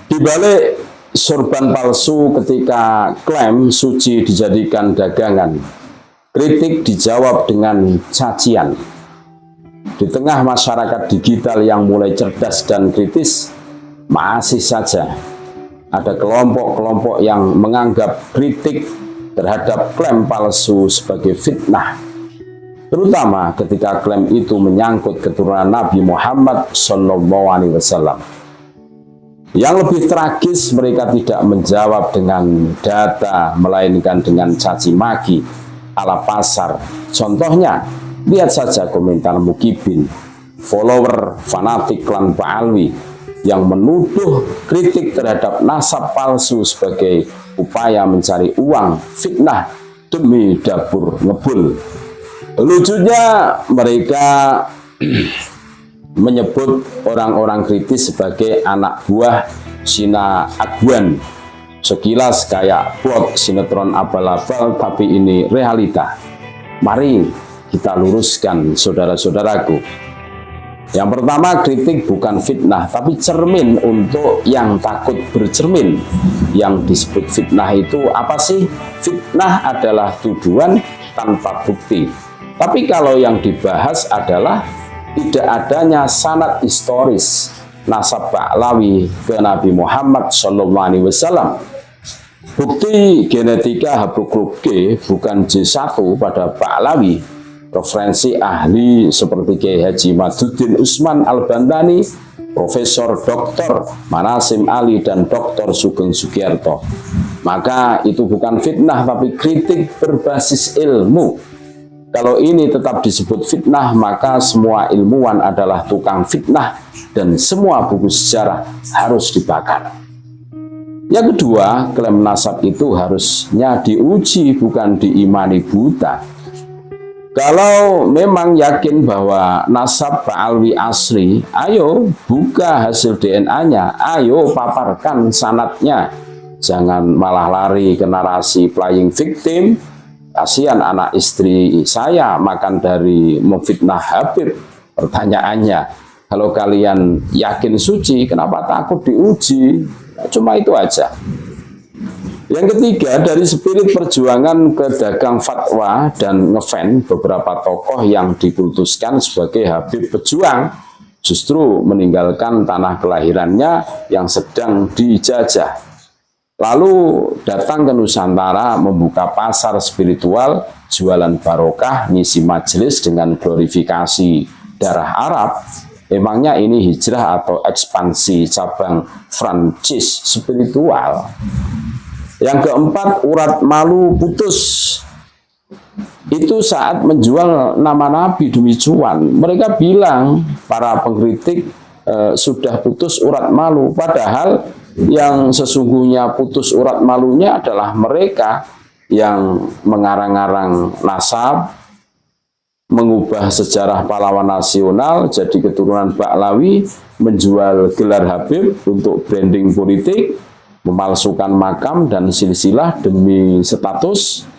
Di balik sorban palsu ketika klaim suci dijadikan dagangan, kritik dijawab dengan cacian. Di tengah masyarakat digital yang mulai cerdas dan kritis, masih saja ada kelompok-kelompok yang menganggap kritik terhadap klaim palsu sebagai fitnah, terutama ketika klaim itu menyangkut keturunan Nabi Muhammad SAW. Yang lebih tragis, mereka tidak menjawab dengan data, melainkan dengan caci maki ala pasar. Contohnya, lihat saja komentar Mukibin, follower fanatik klan Ba'alwi, yang menuduh kritik terhadap nasab palsu sebagai upaya mencari uang, fitnah demi dapur ngebul. Lucunya, mereka menyebut orang-orang kritis sebagai anak buah Sina Agwan. Sekilas kayak plot sinetron abal-abal, tapi ini realita. Mari kita luruskan, saudara-saudaraku. Yang pertama, kritik bukan fitnah, tapi cermin untuk yang takut bercermin. Yang disebut fitnah itu apa sih? Fitnah adalah tuduhan tanpa bukti. Tapi kalau yang dibahas adalah tidak adanya sanad historis nasab Ba'lawi ke Nabi Muhammad SAW. Bukti genetika haplogrup G bukan J1 pada Ba'lawi. Referensi ahli seperti Kiai Haji Maduddin Usman Al-Bantani, Profesor Dr. Manasim Ali, dan Dr. Sugeng Sugiyarto. Maka itu bukan fitnah, tapi kritik berbasis ilmu. Kalau ini tetap disebut fitnah, maka semua ilmuwan adalah tukang fitnah dan semua buku sejarah harus dibakar. Yang kedua, klaim nasab itu harusnya diuji, bukan diimani buta. Kalau memang yakin bahwa nasab Ba'alwi asli, ayo buka hasil DNA-nya, ayo paparkan sanadnya. Jangan malah lari ke narasi playing victim. Kasihan anak istri saya makan dari memfitnah Habib. Pertanyaannya, kalau kalian yakin suci, kenapa takut diuji? Cuma itu aja. Yang ketiga, dari spirit perjuangan ke dagang fatwa dan ngefan beberapa tokoh yang dikultuskan sebagai Habib pejuang, justru meninggalkan tanah kelahirannya yang sedang dijajah. Lalu datang ke Nusantara membuka pasar spiritual, jualan barokah, ngisi majelis dengan glorifikasi darah Arab. Emangnya ini hijrah atau ekspansi cabang franchise spiritual? Yang keempat, urat malu putus. Itu saat menjual nama Nabi demi cuan. Mereka bilang, para pengkritik sudah putus urat malu. Padahal yang sesungguhnya putus urat malunya adalah mereka yang mengarang-arang nasab, mengubah sejarah pahlawan nasional jadi keturunan Ba'lawi, menjual gelar Habib untuk branding politik, memalsukan makam dan silsilah demi status,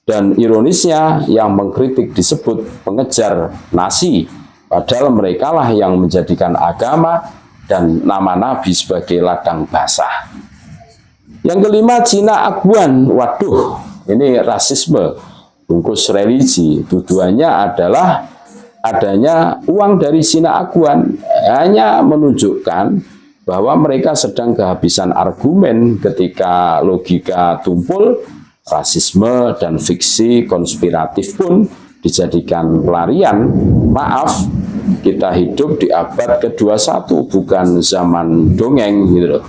dan ironisnya yang mengkritik disebut pengejar nasi, padahal merekalah yang menjadikan agama dan nama Nabi sebagai ladang basah. Yang kelima, Cina Agwan. Waduh, ini rasisme bungkus religi. Tujuannya adalah adanya uang dari Cina Agwan, hanya menunjukkan bahwa mereka sedang kehabisan argumen ketika logika tumpul. Rasisme dan fiksi konspiratif pun dijadikan pelarian. Maaf, kita hidup di abad ke-21, bukan zaman dongeng gitu loh.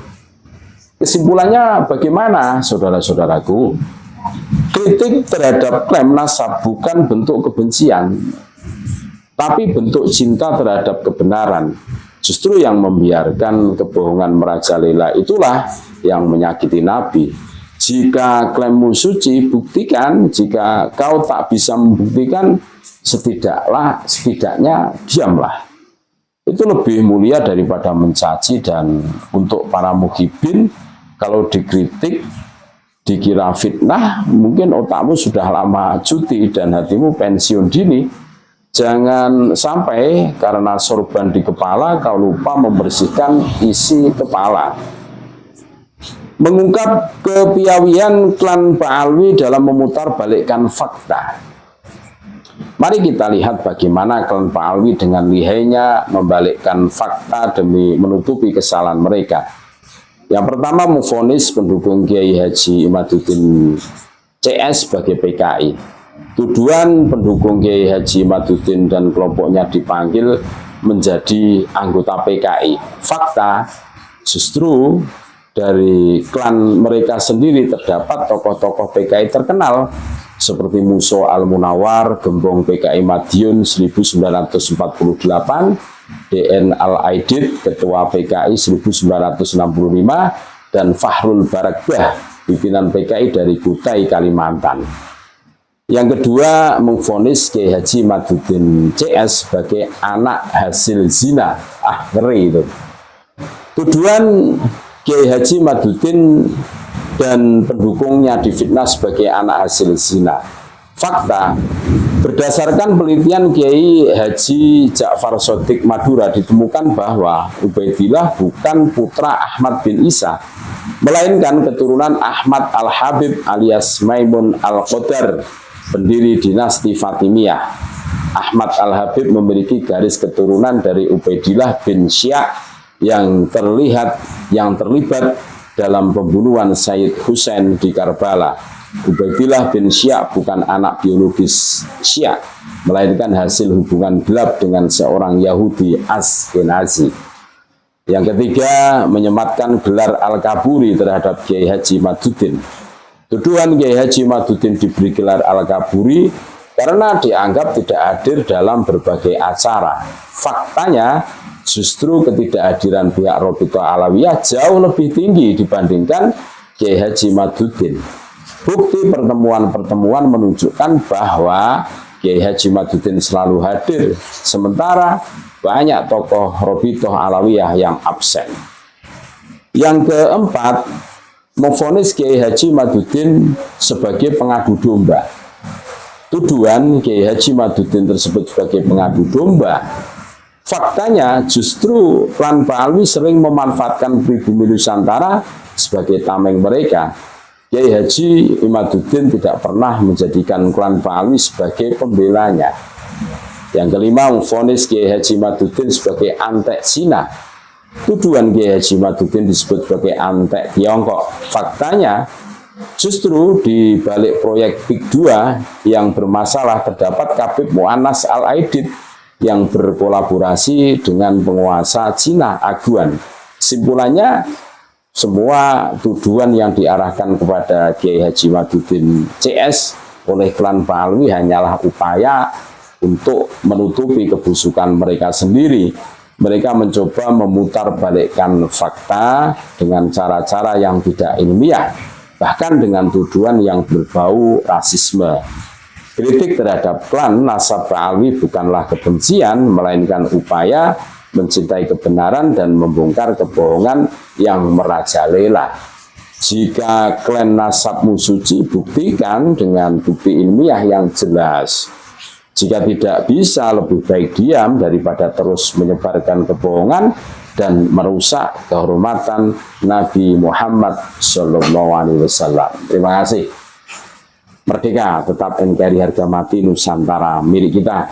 Kesimpulannya bagaimana, saudara-saudaraku? Kritik terhadap klaim nasab bukan bentuk kebencian, tapi bentuk cinta terhadap kebenaran. Justru yang membiarkan kebohongan merajalela itulah yang menyakiti Nabi. Jika klaimmu suci, buktikan. Jika kau tak bisa membuktikan, setidaknya diamlah. Itu lebih mulia daripada mencaci. Dan untuk para muhibin, kalau dikritik, dikira fitnah, mungkin otakmu sudah lama cuti dan hatimu pensiun dini. Jangan sampai karena sorban di kepala kau lupa membersihkan isi kepala. Mengungkap kepiawian klan Ba'alwi dalam memutarbalikkan fakta. Mari kita lihat bagaimana klan Ba'alwi dengan lihainya membalikkan fakta demi menutupi kesalahan mereka. Yang pertama, memvonis pendukung Kiai Haji Imaduddin CS sebagai PKI. Tuduhan pendukung Kiai Haji Imaduddin dan kelompoknya dipanggil menjadi anggota PKI. Fakta, justru dari klan mereka sendiri terdapat tokoh-tokoh PKI terkenal seperti Muso Al-Munawar, Gembong PKI Madiun 1948, DN Al-Aidid, Ketua PKI 1965, dan Fahrul Barakbah, pimpinan PKI dari Kutai, Kalimantan. Yang kedua, memvonis Kiai Haji Imaduddin CS sebagai anak hasil zina. Ngeri itu. Tuduhan Kiai Haji Imaduddin dan pendukungnya difitnah sebagai anak hasil zina. Fakta, berdasarkan penelitian Kiai Haji Ja'far Shodiq Madura ditemukan bahwa Ubaidillah bukan putra Ahmad bin Isa, melainkan keturunan Ahmad Al-Habib alias Maimun Al-Qadar, pendiri dinasti Fatimiyah. Ahmad Al-Habib memiliki garis keturunan dari Ubaidillah bin Sya' yang terlibat dalam pembunuhan Sayyid Husain di Karbala. Ubaidillah bin Sya' bukan anak biologis Sya', melainkan hasil hubungan gelap dengan seorang Yahudi Askenazi. Yang ketiga, menyematkan gelar Al-Kaburi terhadap Kiai Haji Imaduddin. Tuduhan Kiai Haji Imaduddin diberi gelar Al-Kaburi karena dianggap tidak hadir dalam berbagai acara. Faktanya, justru ketidakhadiran pihak Robitoh Alawiyah jauh lebih tinggi dibandingkan Kiai Haji Imaduddin. Bukti pertemuan-pertemuan menunjukkan bahwa Kiai Haji Imaduddin selalu hadir, sementara banyak tokoh Robitoh Alawiyah yang absen. Yang keempat, memvonis Kiai Haji Imaduddin sebagai pengadu domba. Tuduhan Kiai Haji Imaduddin tersebut sebagai pengadu domba. Faktanya justru klan Ba'alwi sering memanfaatkan pribumi Nusantara sebagai tameng mereka. Kiai Haji Imaduddin tidak pernah menjadikan klan Ba'alwi sebagai pembelanya. Yang kelima, memvonis Kiai Haji Imaduddin sebagai antek Cina. Tuduhan Kiai Haji Imaduddin disebut sebagai antek Tiongkok. Faktanya, justru di balik proyek PIK 2 yang bermasalah terdapat Kabid Mu'annas Al-Aidid yang berkolaborasi dengan penguasa Cina Aguan. Simpulannya, semua tuduhan yang diarahkan kepada Kiai Haji Imaduddin CS oleh klan Ba'alwi hanyalah upaya untuk menutupi kebusukan mereka sendiri. Mereka mencoba memutarbalikkan fakta dengan cara-cara yang tidak ilmiah, bahkan dengan tuduhan yang berbau rasisme. Kritik terhadap klan nasab Ba'alwi bukanlah kebencian, melainkan upaya mencintai kebenaran dan membongkar kebohongan yang merajalela. Jika klan nasabmu suci, buktikan dengan bukti ilmiah yang jelas. Jika tidak bisa, lebih baik diam daripada terus menyebarkan kebohongan dan merusak kehormatan Nabi Muhammad SAW. Terima kasih. Merdeka, tetap NKRI, harga mati Nusantara milik kita.